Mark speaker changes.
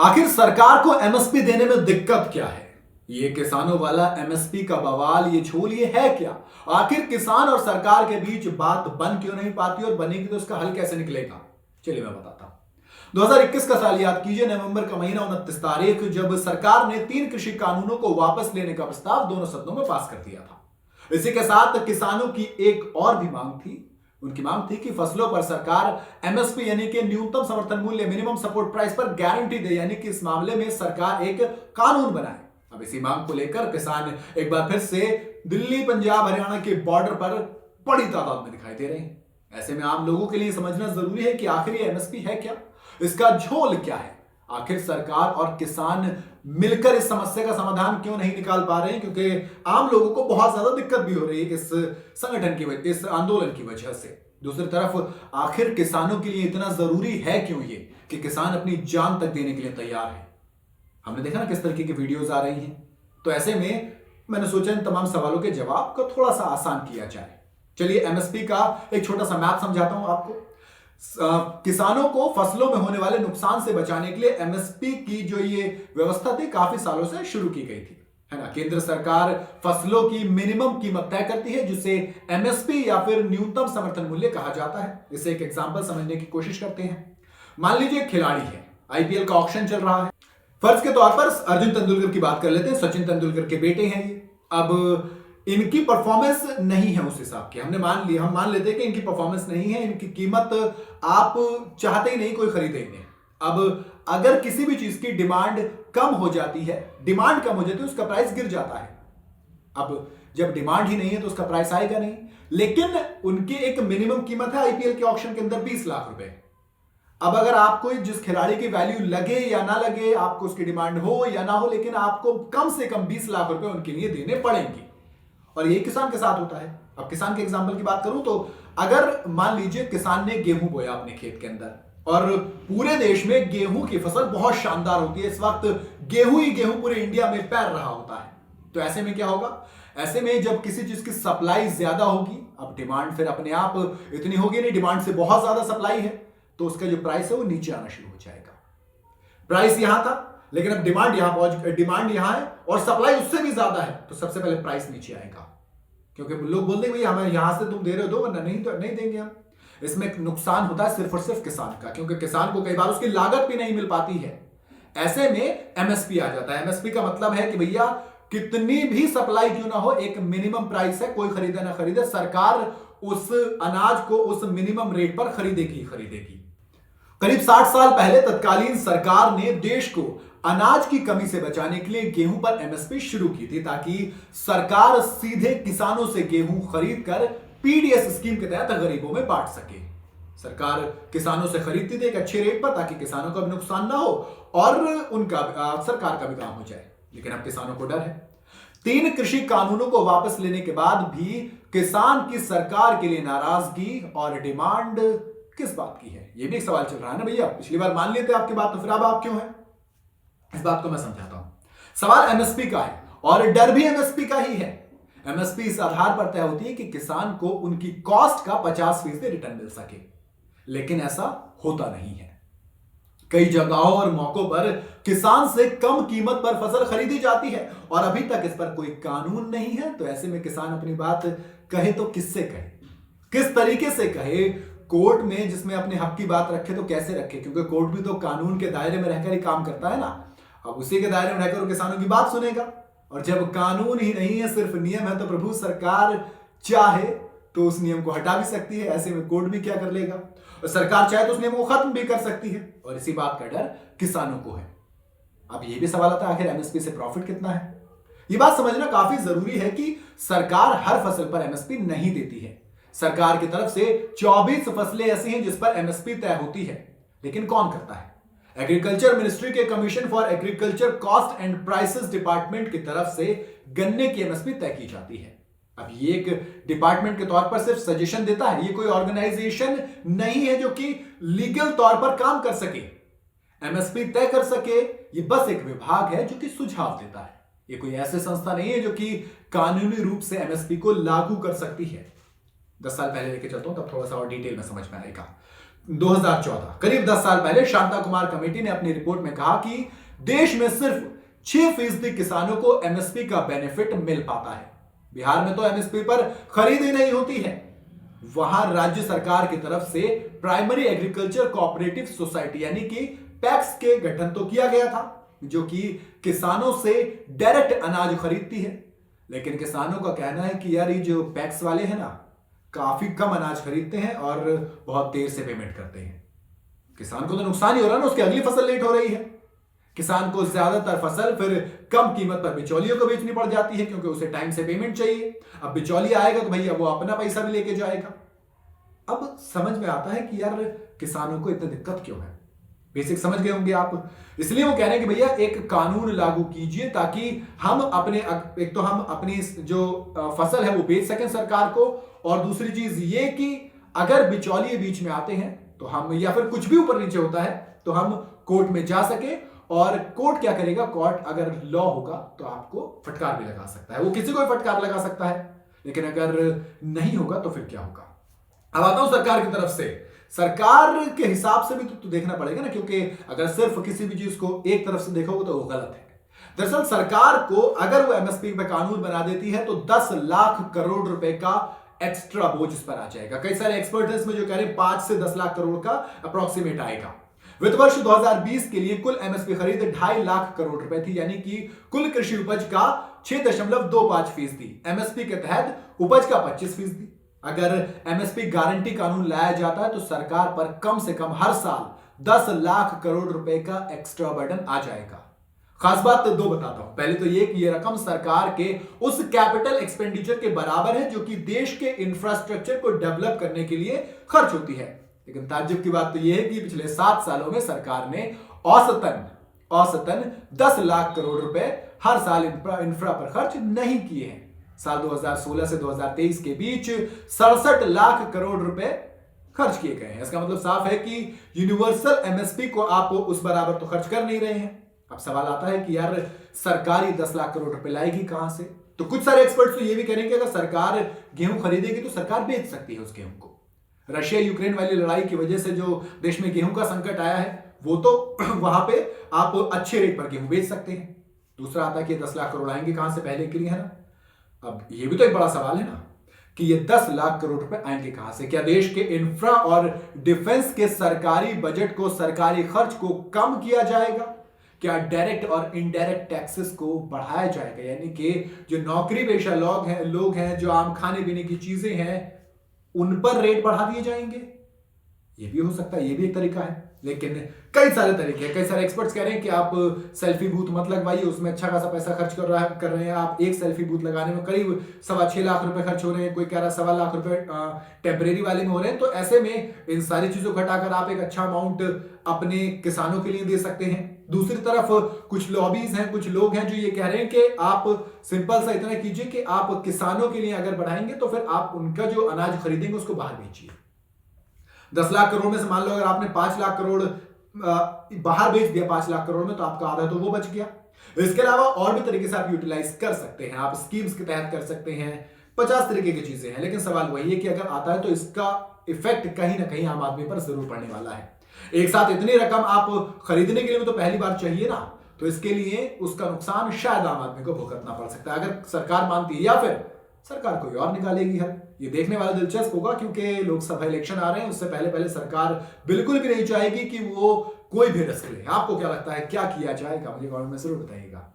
Speaker 1: आखिर सरकार को एमएसपी देने में दिक्कत क्या है? ये किसानों वाला एमएसपी का बवाल, ये झोल, ये है क्या? आखिर किसान और सरकार के बीच बात बन क्यों नहीं पाती और बनेगी तो इसका हल कैसे निकलेगा? चलिए मैं बताता हूं। 2021 का साल याद कीजिए, नवंबर का महीना, 29 तारीख, जब सरकार ने 3 कृषि कानूनों को वापस लेने का प्रस्ताव दोनों सदनों में पास कर दिया था। इसी के साथ किसानों की एक और भी मांग थी। उनकी मांग थी कि फसलों पर सरकार एमएसपी यानी कि न्यूनतम समर्थन मूल्य, मिनिमम सपोर्ट प्राइस पर गारंटी दे, यानी कि इस मामले में सरकार एक कानून बनाए। अब इसी मांग को लेकर किसान एक बार फिर से दिल्ली, पंजाब, हरियाणा के बॉर्डर पर बड़ी तादाद में दिखाई दे रहे हैं। ऐसे में आम लोगों के लिए समझना जरूरी है कि आखिर ये एमएसपी है क्या, इसका झोल क्या है, आखिर सरकार और किसान मिलकर इस समस्या का समाधान क्यों नहीं निकाल पा रहे हैं, क्योंकि आम लोगों को बहुत ज्यादा दिक्कत भी हो रही है इस संगठन की वजह, इस आंदोलन की वजह से। दूसरी तरफ आखिर किसानों के लिए इतना जरूरी है क्यों ये कि किसान अपनी जान तक देने के लिए तैयार है? हमने देखा ना किस तरीके की वीडियोस आ रही हैं। तो ऐसे में मैंने सोचा इन तमाम सवालों के जवाब को थोड़ा सा आसान किया जाए। चलिए एमएसपी का एक छोटा सा मैथ समझाता हूं आपको। किसानों को फसलों में होने वाले नुकसान से बचाने के लिए एमएसपी की जो ये व्यवस्था थी काफी सालों से शुरू की गई थी, है ना। केंद्र सरकार फसलों की मिनिमम कीमत तय करती है, जिसे एमएसपी या फिर न्यूनतम समर्थन मूल्य कहा जाता है। इसे एक एग्जांपल समझने की कोशिश करते हैं। मान लीजिए खिलाड़ी है, आईपीएल का ऑक्शन चल रहा है। फर्ज के तौर पर अर्जुन तेंदुलकर की बात कर लेते हैं। सचिन तेंदुलकर के बेटे हैं ये। अब इनकी परफॉर्मेंस नहीं है उस हिसाब की, हम मान लेते हैं कि इनकी परफॉर्मेंस नहीं है, इनकी कीमत आप चाहते ही नहीं कोई खरीदेंगे। अब अगर किसी भी चीज की डिमांड कम हो जाती है, उसका प्राइस गिर जाता है। अब जब डिमांड ही नहीं है तो उसका प्राइस आएगा नहीं। लेकिन उनकी एक मिनिमम कीमत है आईपीएल के ऑक्शन के अंदर 20 लाख रुपए। अब अगर आपको जिस खिलाड़ी की वैल्यू लगे या ना लगे, आपको उसकी डिमांड हो या ना हो, लेकिन आपको कम से कम 20 लाख रुपए उनके लिए देने पड़ेंगे। और यही किसान के साथ होता है। अब किसान के एग्जांपल की बात करूं तो अगर मान लीजिए किसान ने गेहूं बोया अपने खेत के अंदर और पूरे देश में गेहूं की फसल बहुत शानदार होती है, इस वक्त गेहूं ही गेहूं पूरे इंडिया में पैर रहा होता है। तो ऐसे में क्या होगा? ऐसे में जब किसी चीज की सप्लाई ज्यादा होगी, अब डिमांड फिर अपने आप इतनी होगी नहीं, डिमांड से बहुत ज्यादा सप्लाई है, तो उसका जो प्राइस है वो नीचे आना शुरू हो जाएगा। प्राइस यहां था लेकिन अब डिमांड यहां है और सप्लाई उससे भी ज्यादा है, तो सबसे पहले प्राइस नीचे आएगा। क्योंकि लोग बोलते हैं भाई हमें यहां से तुम दे रहे हो, दो, वरना नहीं तो नहीं देंगे हम। इसमें एक नुकसान होता है सिर्फ और सिर्फ किसान का, क्योंकि किसान को कई बार उसकी लागत भी नहीं मिल पाती है। ऐसे में एमएसपी आ जाता है। एमएसपी का मतलब है कि भैया कितनी भी सप्लाई क्यों ना हो, एक मिनिमम प्राइस है, कोई खरीदे ना खरीदे, सरकार उस अनाज को उस मिनिमम रेट पर खरीदेगी। करीब 60 साल पहले तत्कालीन सरकार ने देश को अनाज की कमी से बचाने के लिए गेहूं पर एमएसपी शुरू की थी, ताकि सरकार सीधे किसानों से गेहूं खरीद कर पीडीएस स्कीम के तहत गरीबों में बांट सके। सरकार किसानों से खरीदती थी एक अच्छे रेट पर, ताकि किसानों का भी नुकसान ना हो और उनका सरकार का भी काम हो जाए। लेकिन अब किसानों को डर है। 3 कृषि कानूनों को वापस लेने के बाद भी किसान की सरकार के लिए नाराजगी और डिमांड किस बात की है? ये भी एक सवाल चल रहा है ना भैया। पिछली बार मान लेते आपकी बात, तो फिर अब आप क्यों है? इस बात को मैं समझाता हूं। सवाल एमएसपी का है और डर भी एमएसपी का ही है। एमएसपी इस आधार पर तय होती है कि किसान को उनकी कॉस्ट का 50% रिटर्न मिल सके, लेकिन ऐसा होता नहीं है। कई जगहों और मौकों पर किसान से कम कीमत पर फसल खरीदी जाती है और अभी तक इस पर कोई कानून नहीं है। तो ऐसे में किसान अपनी बात कहे तो किससे कहे, किस तरीके से कहे? कोर्ट में जिसमें अपने हक की बात रखे तो कैसे रखे? क्योंकि कोर्ट भी तो कानून के दायरे में रहकर ही काम करता है ना। अब उसी के दायरे में रहकर वो किसानों की बात सुनेगा। और जब कानून ही नहीं है, सिर्फ नियम है, तो प्रभु सरकार चाहे तो उस नियम को हटा भी सकती है। ऐसे में कोर्ट भी क्या कर लेगा? और सरकार चाहे तो उस नियम को खत्म भी कर सकती है। और इसी बात का डर किसानों को है। अब ये भी सवाल आता है आखिर एमएसपी से प्रॉफिट कितना है? ये बात समझना काफी जरूरी है कि सरकार हर फसल पर एमएसपी नहीं देती है। सरकार की तरफ से 24 फसलें ऐसी हैं जिस पर एमएसपी तय होती है, लेकिन कौन करता है? एग्रीकल्चर मिनिस्ट्री के commission for agriculture cost and prices department की तरफ से गन्ने की एमएसपी तय की जाती है। अब ये एक डिपार्टमेंट के तौर पर सिर्फ सजेशन देता है, ये कोई ऑर्गेनाइजेशन नहीं है जो कि लीगल तौर पर काम कर सके, एमएसपी तय कर सके। ये बस एक विभाग है जो कि सुझाव देता है। ये कोई ऐसी संस्था नहीं है जो कि कानूनी रूप से एमएसपी को लागू कर सकती है। 10 साल पहले लेके चलता हूं, तब थोड़ा सा और डिटेल में समझ में आएगा। 2014 करीब 10 साल पहले शांता कुमार कमेटी ने अपनी रिपोर्ट में कहा कि देश में सिर्फ 6% किसानों को एमएसपी का बेनिफिट मिल पाता है। बिहार में तो एमएसपी पर खरीद ही नहीं होती है। वहां राज्य सरकार की तरफ से प्राइमरी एग्रीकल्चर कोऑपरेटिव सोसाइटी यानी कि पैक्स के गठन तो किया गया था, जो कि किसानों से डायरेक्ट अनाज खरीदती है। लेकिन किसानों का कहना है कि यार ये जो पैक्स वाले हैं ना, काफी कम अनाज खरीदते हैं और बहुत देर से पेमेंट करते हैं। किसान को तो नुकसान ही हो रहा है ना, उसकी अगली फसल लेट हो रही है। किसान को ज्यादातर फसल फिर कम कीमत पर बिचौलियों को बेचनी पड़ जाती है, क्योंकि उसे टाइम से पेमेंट चाहिए। अब बिचौलिया आएगा तो भैया वो अपना पैसा भी लेके जाएगा। अब समझ में आता है कि यार किसानों को इतनी दिक्कत क्यों है। बेसिक समझ गए होंगे आप। इसलिए वो कह रहे हैं कि भैया एक कानून लागू कीजिए ताकि हम अपने एक तो हम अपनी जो फसल है वो बेच सकें सरकार को, और दूसरी चीज ये कि अगर बिचौलिए बीच में आते हैं तो हम, या फिर कुछ भी ऊपर नीचे होता है तो हम कोर्ट में जा सके। और कोर्ट क्या करेगा, कोर्ट अगर लॉ होगा तो आपको फटकार भी लगा सकता है, वो किसी को भी फटकार लगा सकता है। लेकिन अगर नहीं होगा तो फिर क्या होगा। अब आता हूं सरकार की तरफ से। सरकार के हिसाब से भी तो देखना पड़ेगा ना, क्योंकि अगर सिर्फ किसी भी चीज को एक तरफ से देखोगे तो वो गलत है। दरअसल सरकार को अगर वो एमएसपी पे कानून बना देती है तो 10 लाख करोड़ रुपए का एक्स्ट्रा बोझ इस पर आ जाएगा। कई सारे एक्सपर्ट हैं इसमें जो कह रहे हैं 5 से 10 लाख करोड़ का अप्रोक्सीमेट आएगा। वित्त वर्ष 2020 के लिए कुल एमएसपी खरीद 2.5 लाख करोड़ रुपए थी, यानी कि कुल कृषि उपज का 6.25%। एमएसपी के तहत उपज का 25%। अगर एमएसपी गारंटी कानून लाया जाता है तो सरकार पर कम से कम हर साल 10 लाख करोड़ रुपए का एक्स्ट्रा बर्डन आ जाएगा। खास बात तो दो बताता हूं। पहले तो ये कि ये रकम सरकार के उस कैपिटल एक्सपेंडिचर के बराबर है जो कि देश के इंफ्रास्ट्रक्चर को डेवलप करने के लिए खर्च होती है। लेकिन ताज्जुब की बात तो यह है कि पिछले 7 सालों में सरकार ने औसतन 10 लाख करोड़ रुपए हर साल इंफ्रा पर खर्च नहीं किए हैं। साल 2016 से 2023 के बीच 67 लाख करोड़ रुपए खर्च किए गए हैं। इसका मतलब साफ है कि यूनिवर्सल एमएसपी को आप उस बराबर तो खर्च कर नहीं रहे हैं। अब सवाल आता है कि यार सरकार ही 10 लाख करोड़ रुपए लाएगी कहां से। तो कुछ सारे एक्सपर्ट्स तो ये भी कह रहे हैं कि अगर सरकार गेहूं खरीदेगी तो सरकार बेच सकती है उस गेहूं को। रशिया यूक्रेन वाली लड़ाई की वजह से जो देश में गेहूं का संकट आया है, वो तो वहां पे आप अच्छे रेट पर गेहूं बेच सकते हैं। दूसरा आता है कि 10 लाख करोड़ आएंगे कहां से, पहले के लिए है ना। अब ये भी तो एक बड़ा सवाल है ना कि ये 10 लाख करोड़ रुपए आएंगे कहां से। क्या देश के इंफ्रा और डिफेंस के सरकारी बजट को, सरकारी खर्च को कम किया जाएगा? क्या डायरेक्ट और इनडायरेक्ट टैक्सेस को बढ़ाया जाएगा, यानी कि जो नौकरी पेशा लोग हैं जो आम खाने पीने की चीजें हैं उन पर रेट बढ़ा दिए जाएंगे? ये भी हो सकता है, ये भी एक तरीका है। लेकिन कई सारे तरीके हैं। कई सारे एक्सपर्ट्स कह रहे हैं कि आप सेल्फी बूथ मत लगवाइए, उसमें अच्छा खासा पैसा खर्च कर रहे हैं आप। एक सेल्फी बूथ लगाने में करीब 6.25 लाख रुपए खर्च हो रहे हैं, कोई कह रहा है 1.25 लाख रुपए टेम्परेरी वाले में हो रहे हैं। तो ऐसे में इन सारी चीजों को हटाकर आप एक अच्छा अमाउंट अपने किसानों के लिए दे सकते हैं। दूसरी तरफ कुछ लॉबीज हैं, कुछ लोग हैं जो ये कह रहे हैं कि आप सिंपल सा इतना कीजिए कि आप किसानों के लिए अगर बढ़ाएंगे तो फिर आप उनका जो अनाज खरीदेंगे उसको बाहर बेचिए। 10 लाख करोड़ में से मान लो अगर आपने 5 लाख करोड़ बाहर बेच दिया 5 लाख करोड़ में, तो आपका आधा तो वो बच गया। इसके अलावा और भी तरीके से आप यूटिलाइज कर सकते हैं, आप स्कीम्स के तहत कर सकते हैं। 50 तरीके की चीजें हैं। लेकिन सवाल वही है कि अगर आता है तो इसका इफेक्ट कहीं ना कहीं आम आदमी पर जरूर पड़ने वाला है। एक साथ इतनी रकम आप खरीदने के लिए तो पहली बार चाहिए ना, तो इसके लिए उसका नुकसान शायद आम आदमी को भुगतना पड़ सकता है अगर सरकार मानती है, या फिर सरकार कोई और निकालेगी हल। ये देखने वाला दिलचस्प होगा, क्योंकि लोकसभा इलेक्शन आ रहे हैं। उससे पहले सरकार बिल्कुल भी नहीं चाहेगी कि वो कोई भी रिस्क ले। आपको क्या लगता है, क्या किया जाएगा? मुझे कमेंट में जरूर बताइएगा।